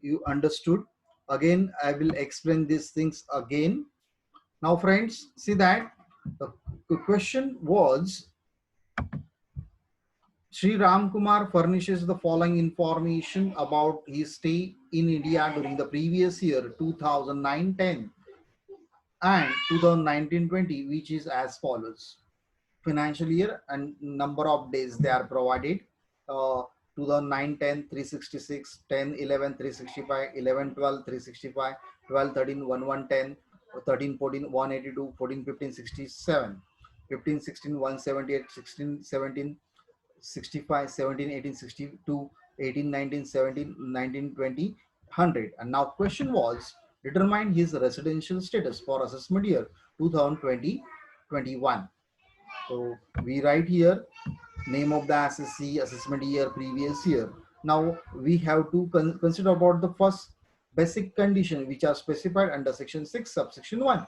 you understood. Again, I will explain these things again. Now, friends, see that the question was Sri Ram Kumar furnishes the following information about his stay in India during the previous year 2009-10 and 2019-20, which is as follows. Financial year and number of days they are provided. 2009-10 366, 10-11 365, 11-12 365, 12-13 1110, 13-14 182, 14-15 67, 15-16 178, 16-17 65, 17, 18, 62, 18, 19, 17, 19, 20, 100. And now question was, determine his residential status for assessment year 2020-21. So we write here name of the assessee, assessment year, previous year. Now we have to consider about the first basic condition which are specified under section 6 subsection 1.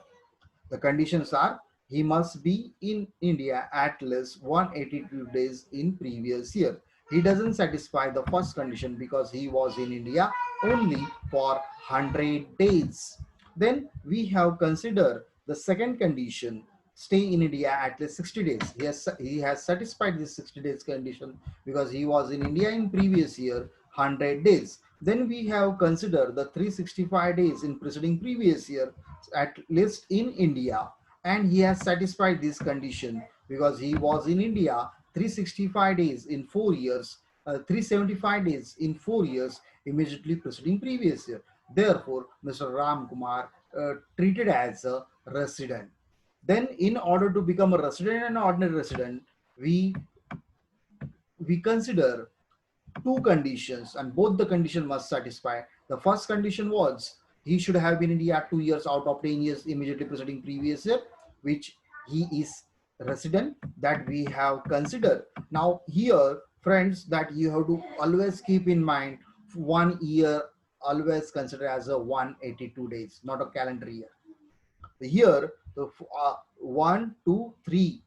The conditions are he must be in India at least 182 days in previous year. He doesn't satisfy the first condition because he was in India only for 100 days. Then we have considered the second condition, stay in India at least 60 days. He has satisfied this 60 days condition because he was in India in previous year 100 days. Then we have considered the 365 days in preceding previous year at least in India, and he has satisfied this condition because he was in India 365 days in 4 years, 375 days in 4 years immediately preceding previous year. Therefore, Mr. Ram Kumar treated as a resident. Then, in order to become a resident and ordinary resident, we we consider two conditions, and both the condition must satisfy. The first condition was he should have been in India 2 years out of 10 years immediately preceding previous year, which he is resident, that we have considered. Now here, friends, that you have to always keep in mind 1 year always consider as a 182 days, not a calendar year. Here the 1, 2, 3,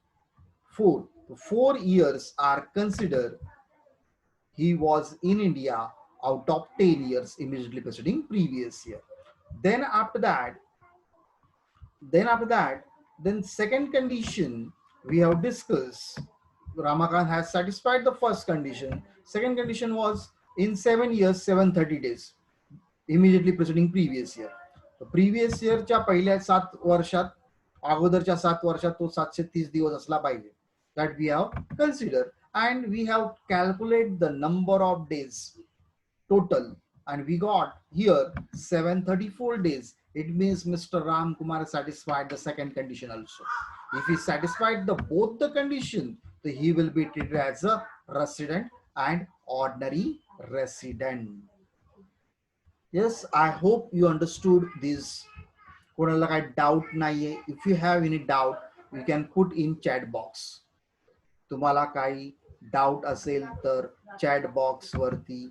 4. The 4 years are considered he was in India out of 10 years immediately preceding previous year. Then after that, then after that, then second condition we have discussed. Ramakant has satisfied the first condition. Second condition was in 7 years, 730 days immediately preceding previous year. Previous इयरच्या पहिल्या 7 वर्षात अगोदरच्या 7 वर्षात तो 730 दिवस असला पाहिजे. That we have consider and we have calculate the number of days total, and we got here 734 days. It means Mr. Ram Kumar satisfied the second condition also. If he satisfied the both the condition, then he will be treated as a resident and ordinary resident. Yes, I hope you understood this. कोणाला काही doubt नाहीये? If you have any doubt, you can put in chat box. तुम्हाला काही doubt असेल तर chat box वरती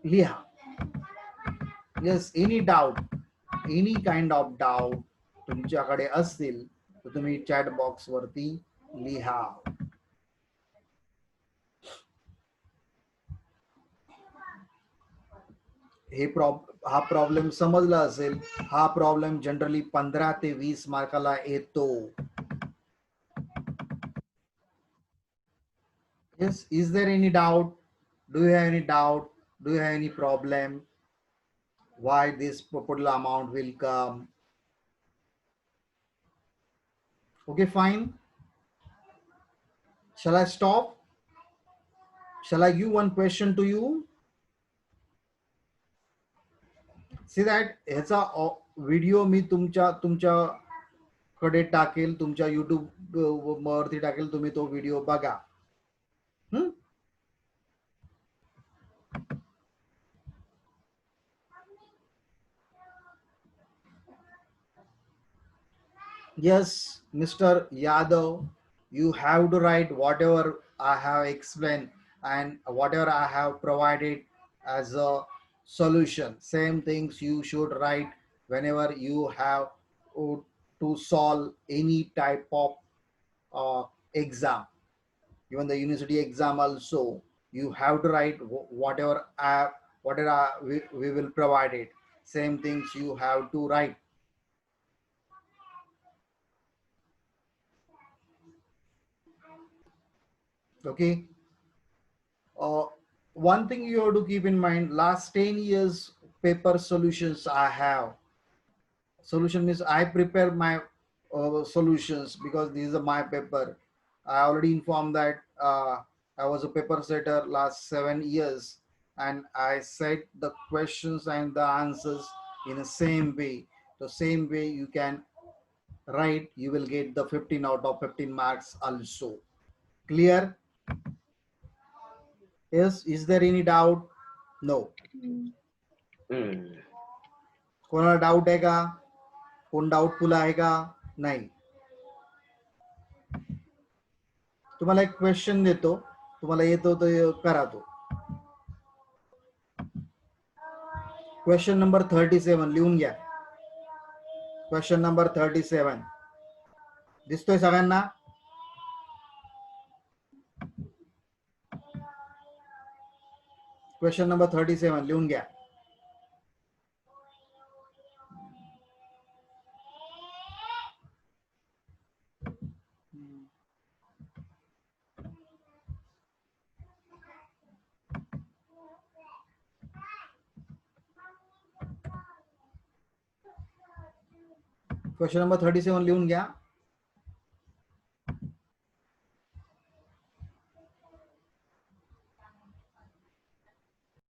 लिहा. Yes, any doubt, any kind of doubt तुमच्याकडे असतील तर तुम्ही चॅट बॉक्स वरती लिहा. हा प्रॉब्लेम समजला असेल. हा प्रॉब्लेम जनरली 15 ते 20 मार्काला येतो. Yes, is there any doubt? Do you have any doubt? Do you have any problem? Why this particular amount will come? Okay, fine. Shall I stop? Shall I give one question to you? See that ह्याचा video मी तुमच्याकडे टाकेल, तुमच्या YouTube वरती टाकेल. तुम्ही तो video बघा. Yes, Mr. Yadav, you have to write whatever I have explained and whatever I have provided as a solution. Same things you should write whenever you have to solve any type of exam. even the university exam also, you have to write whatever we will provide it. Same things you have to write. Okay. One thing you have to keep in mind, last 10 years paper solutions I have. Solution means I prepare my solutions because this is my paper. I already informed that I was a paper setter last 7 years, and I set the questions and the answers in the same way. The same way you can write, you will get the 15 out of 15 marks also. Clear? Yes. Is there any doubt? No. कोणाला doubt आहे का? कोण doubtful आहे का? नाही. तुम्हाला एक question देतो, तुम्हाला येतो तो करा. तो क्वेश्चन नंबर 37 लिहून घ्या. क्वेश्चन नंबर 37 दिसतोय सगळ्यांना? क्वेश्चन नंबर 37 लिहून घ्या. क्वेश्चन नंबर 37 लिहून घ्या.